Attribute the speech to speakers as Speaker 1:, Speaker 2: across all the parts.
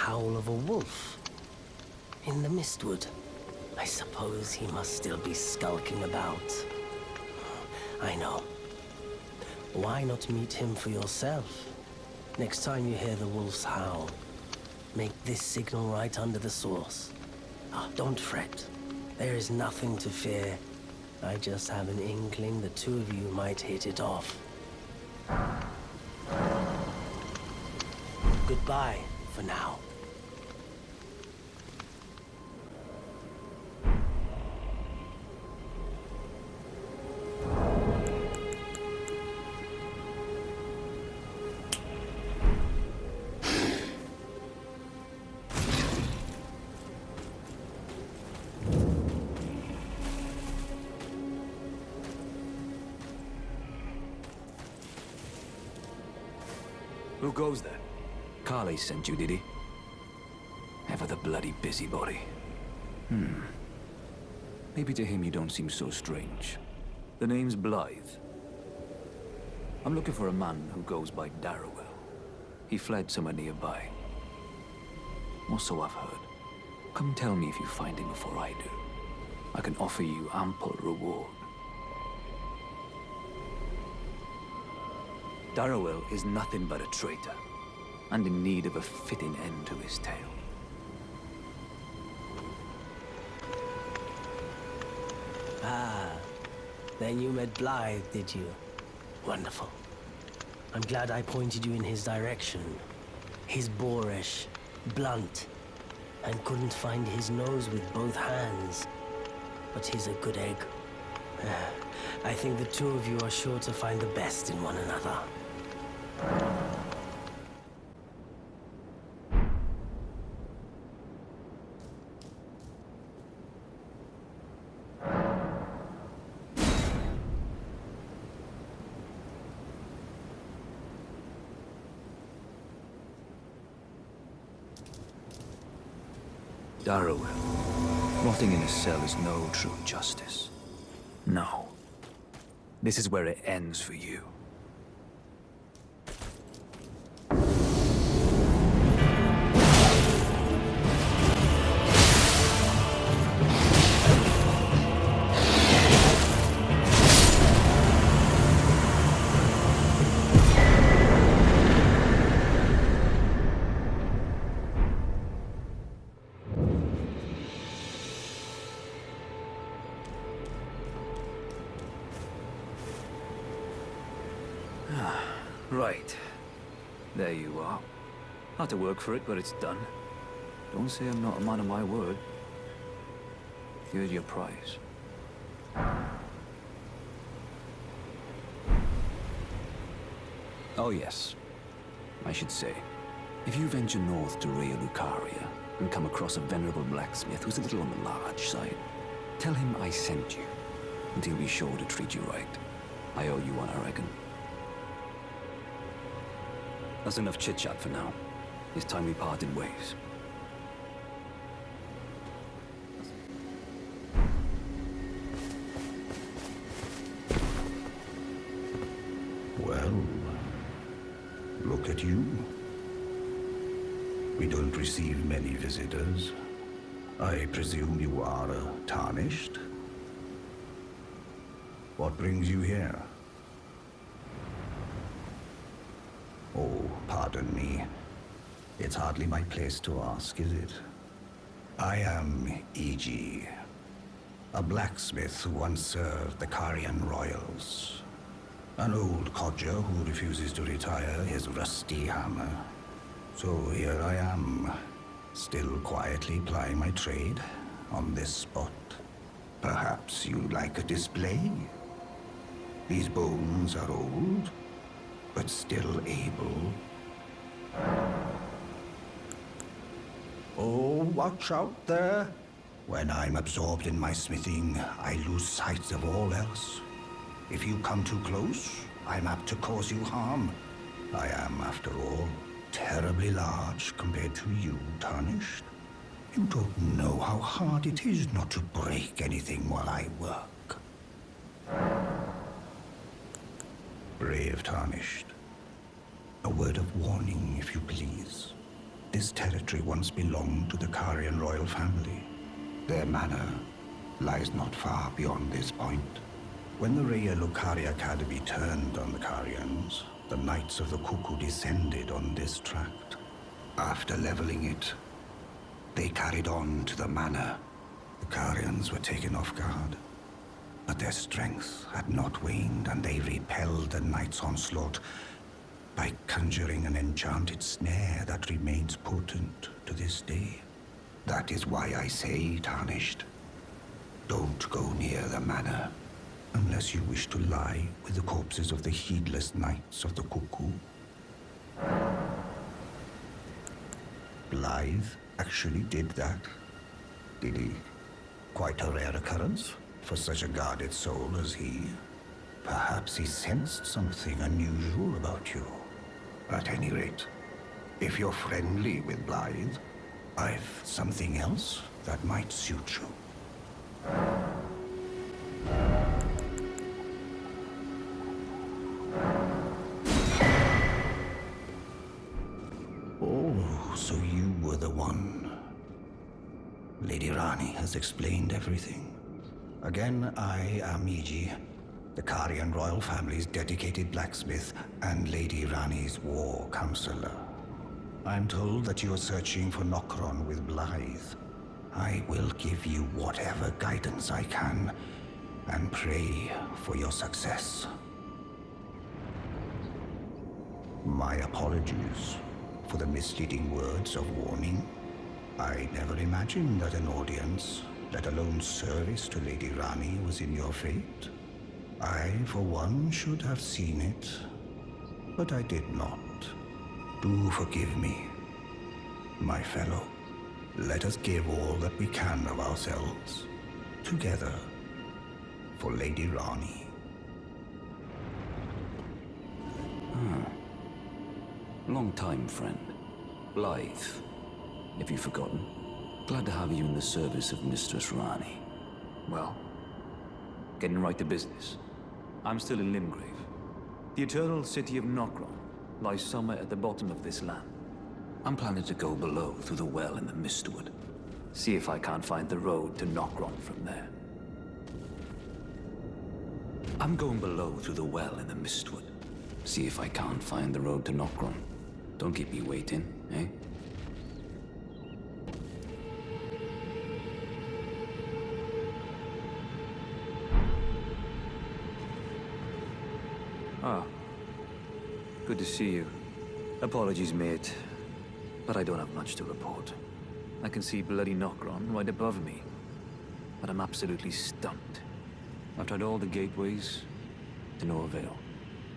Speaker 1: howl of a wolf. In the mistwood. I suppose he must still be skulking about. I know. Why not meet him for yourself? Next time you hear the wolf's howl, make this signal right under the source. Don't fret. There is nothing to fear. I just have an inkling the two of you might hit it off. Goodbye for now.
Speaker 2: Who goes there? Carly sent you, did he? Ever the bloody busybody. Maybe to him you don't seem so strange. The name's Blythe. I'm looking for a man who goes by Darrowell. He fled somewhere nearby. Or so I've heard. Come tell me if you find him before I do. I can offer you ample reward. Darrowell is nothing but a traitor, and in need of a fitting end to his tale.
Speaker 1: Then you met Blythe, did you? Wonderful. I'm glad I pointed you in his direction. He's boorish, blunt, and couldn't find his nose with both hands. But he's a good egg. I think the two of you are sure to find the best in one another.
Speaker 2: Darrowell. Rotting in a cell is no true justice. No. This is where it ends for you. Right. There you are. Had to work for it, but it's done. Don't say I'm not a man of my word. Here's your prize. Oh yes. I should say, if you venture north to Raya Lucaria and come across a venerable blacksmith who's a little on the large side, tell him I sent you, and he'll be sure to treat you right. I owe you one, I reckon. That's enough chit-chat for now. It's time we parted ways.
Speaker 3: Well, look at you. We don't receive many visitors. I presume you are tarnished? What brings you here? Oh, pardon me. It's hardly my place to ask, is it? I am E.G., a blacksmith who once served the Carian royals. An old codger who refuses to retire his rusty hammer. So here I am, still quietly plying my trade on this spot. Perhaps you'd like a display? These bones are old, but still able. Oh, watch out there. When I'm absorbed in my smithing, I lose sight of all else. If you come too close, I'm apt to cause you harm. I am, after all, terribly large compared to you, Tarnished. You don't know how hard it is not to break anything while I work. Brave Tarnished. A word of warning, if you please. This territory once belonged to the Carian royal family. Their manor lies not far beyond this point. When the Raya Lucaria Academy turned on the Carians, the Knights of the Cuckoo descended on this tract. After leveling it, they carried on to the manor. The Carians were taken off guard, but their strength had not waned, and they repelled the Knights' onslaught by conjuring an enchanted snare that remains potent to this day. That is why I say, Tarnished, don't go near the manor unless you wish to lie with the corpses of the heedless Knights of the Cuckoo. Blythe actually did that, did he? Quite a rare occurrence for such a guarded soul as he. Perhaps he sensed something unusual about you. At any rate, if you're friendly with Blythe, I've something else that might suit you. Oh, so you were the one. Lady Rani has explained everything. Again, I am Iji, the Carian royal family's dedicated blacksmith and Lady Rani's war counselor. I'm told that you are searching for Nokron with Blythe. I will give you whatever guidance I can, and pray for your success. My apologies for the misleading words of warning. I never imagined that an audience, let alone service to Lady Rani, was in your fate. I, for one, should have seen it, but I did not. Do forgive me, my fellow. Let us give all that we can of ourselves, together, for Lady Rani.
Speaker 2: Long time, friend. Blythe, if you've forgotten. Glad to have you in the service of Mistress Rani. Well, getting right to business. I'm still in Limgrave. The eternal city of Nokron lies somewhere at the bottom of this land. I'm planning to go below through the well in the Mistwood. See if I can't find the road to Nokron from there. I'm going below through the well in the Mistwood. See if I can't find the road to Nokron. Don't keep me waiting, eh? Ah. Good to see you. Apologies, mate. But I don't have much to report. I can see bloody Nokron right above me. But I'm absolutely stumped. I've tried all the gateways, to no avail.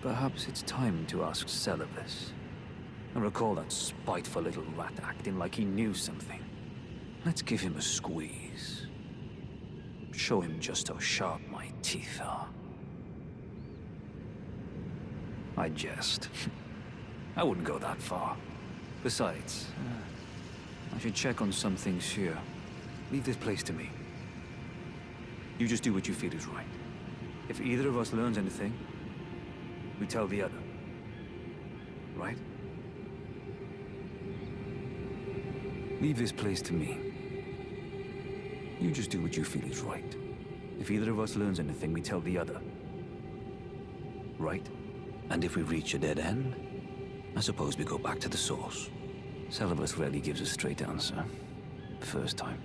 Speaker 2: Perhaps it's time to ask Celibus. I recall that spiteful little rat acting like he knew something. Let's give him a squeeze. Show him just how sharp my teeth are. I jest. I wouldn't go that far. Besides, I should check on some things here. Leave this place to me. You just do what you feel is right. If either of us learns anything, we tell the other. Right? Leave this place to me. You just do what you feel is right. If either of us learns anything, we tell the other. Right? And if we reach a dead end, I suppose we go back to the source. Celibus rarely gives a straight answer. First time.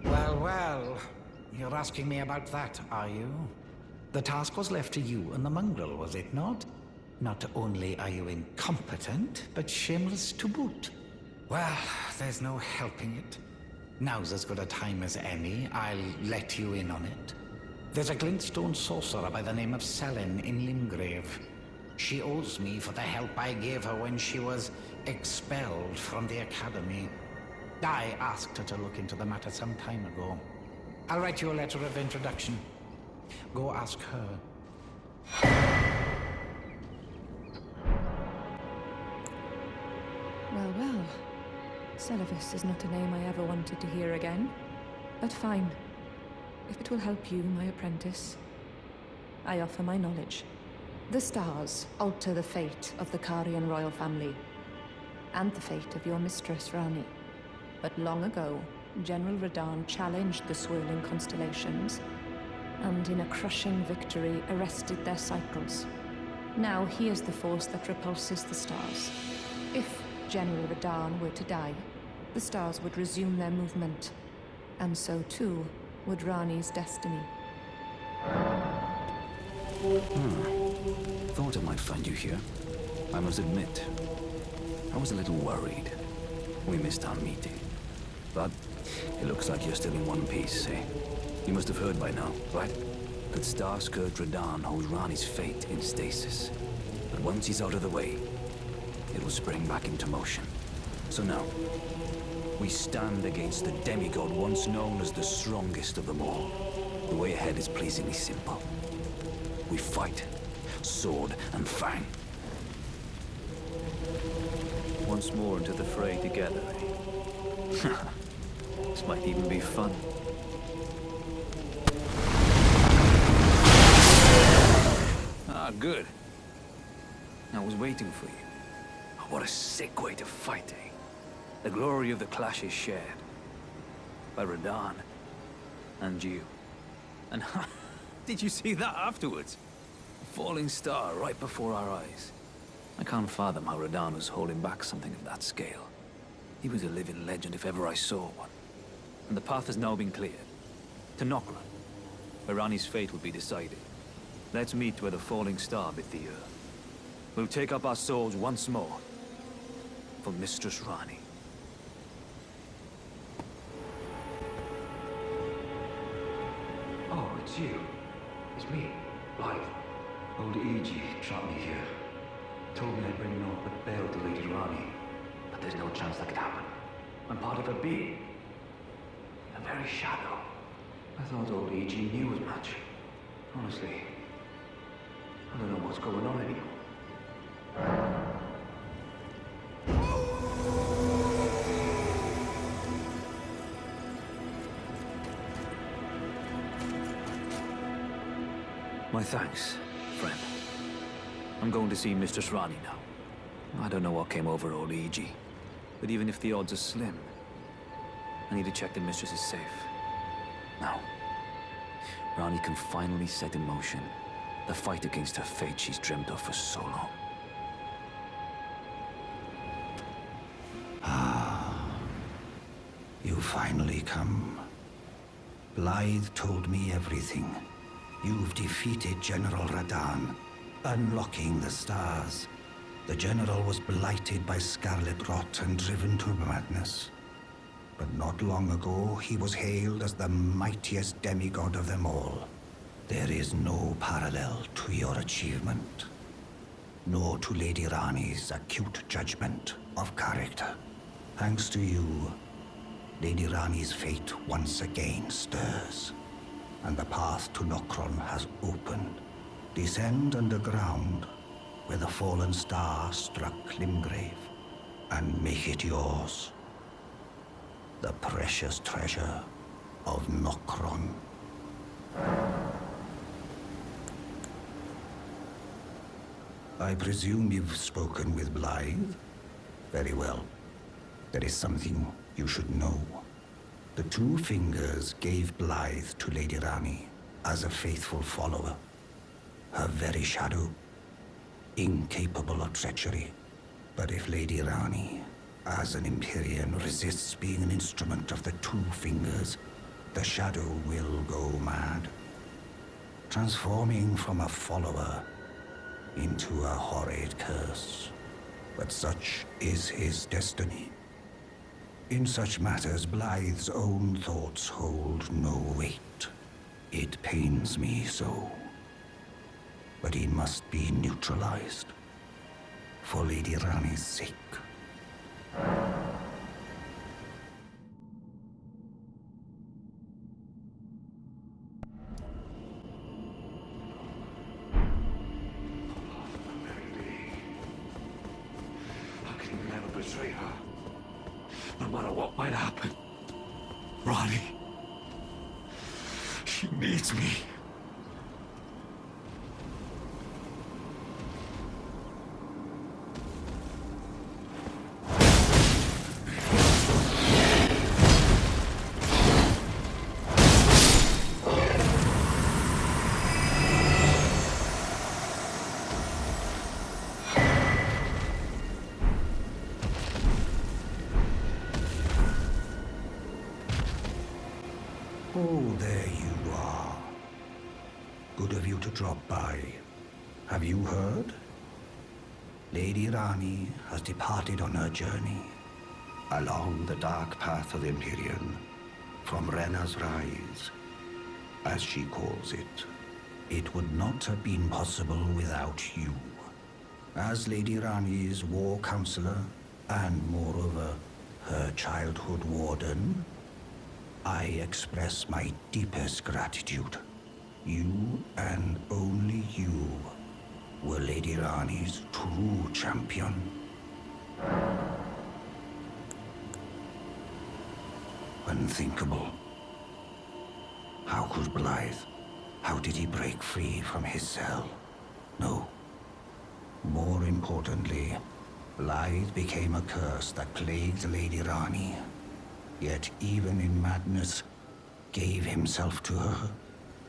Speaker 4: Well, well. You're asking me about that, are you? The task was left to you and the mongrel, was it not? Not only are you incompetent, but shameless to boot. Well, there's no helping it. Now's as good a time as any. I'll let you in on it. There's a glintstone sorcerer by the name of Selin in Limgrave. She owes me for the help I gave her when she was expelled from the academy. I asked her to look into the matter some time ago. I'll write you a letter of introduction. Go ask her.
Speaker 5: Well, well. Celibus is not a name I ever wanted to hear again. But fine. If it will help you, my apprentice, I offer my knowledge. The stars alter the fate of the Karian royal family, and the fate of your mistress, Rani. But long ago, General Radahn challenged the swirling constellations, and in a crushing victory arrested their cycles. Now he is the force that repulses the stars. If General Radahn were to die, the stars would resume their movement, and so too would Rani's destiny.
Speaker 2: Thought I might find you here. I must admit, I was a little worried. We missed our meeting. But it looks like you're still in one piece, eh? You must have heard by now, right? That Starscourge Radahn holds Rani's fate in stasis. But once he's out of the way, it will spring back into motion. So now, we stand against the demigod once known as the strongest of them all. The way ahead is pleasingly simple. We fight, sword and fang. Once more into the fray together, eh? This might even be fun. Ah, good. I was waiting for you. What a sick way to fight, eh? The glory of the clash is shared. By Radahn. And you. And did you see that afterwards? A falling star right before our eyes. I can't fathom how Radahn was holding back something of that scale. He was a living legend if ever I saw one. And the path has now been cleared. To Nokron, where Rani's fate will be decided. Let's meet where the falling star bit the earth. We'll take up our swords once more. For Mistress Rani.
Speaker 6: Oh, it's you. It's me, Blythe. Old Iji trapped me here. Told me I'd bring naught but bail to Lady Rani. But there's no chance that could happen. I'm part of a being. A very shadow. I thought old Iji knew as much. Honestly, I don't know what's going on anymore.
Speaker 2: My thanks, friend. I'm going to see Mistress Rani now. I don't know what came over old Iji, but even if the odds are slim, I need to check the Mistress is safe. Now, Rani can finally set in motion the fight against her fate she's dreamt of for so long.
Speaker 3: You finally come. Blythe told me everything. You've defeated General Radahn, unlocking the stars. The General was blighted by scarlet rot and driven to madness. But not long ago, he was hailed as the mightiest demigod of them all. There is no parallel to your achievement, nor to Lady Rani's acute judgment of character. Thanks to you, Lady Rani's fate once again stirs, and the path to Nokron has opened. Descend underground, where the fallen star struck Limgrave, and make it yours. The precious treasure of Nokron. I presume you've spoken with Blythe? Very well. There is something you should know. The Two Fingers gave Blythe to Lady Rani as a faithful follower. Her very shadow, incapable of treachery. But if Lady Rani, as an Empyrean, resists being an instrument of the Two Fingers, the shadow will go mad, transforming from a follower into a horrid curse. But such is his destiny. In such matters, Blythe's own thoughts hold no weight. It pains me so. But he must be neutralized, for Lady Rani's sake.
Speaker 6: Betray her. No matter what might happen. Rani. She needs me.
Speaker 3: Good of you to drop by. Have you heard? Lady Rani has departed on her journey along the dark path of Empyrean, from Rena's Rise, as she calls it. It would not have been possible without you. As Lady Rani's war counselor, and moreover, her childhood warden, I express my deepest gratitude. You and only you were Lady Rani's true champion. Unthinkable. How could Blythe? How did he break free from his cell? No. More importantly, Blythe became a curse that plagued Lady Rani. Yet even in madness, gave himself to her.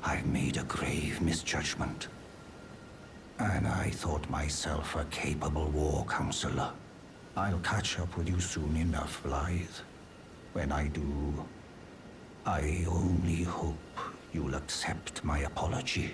Speaker 3: I've made a grave misjudgment. And I thought myself a capable war counselor. I'll catch up with you soon enough, Blythe. When I do, I only hope you'll accept my apology.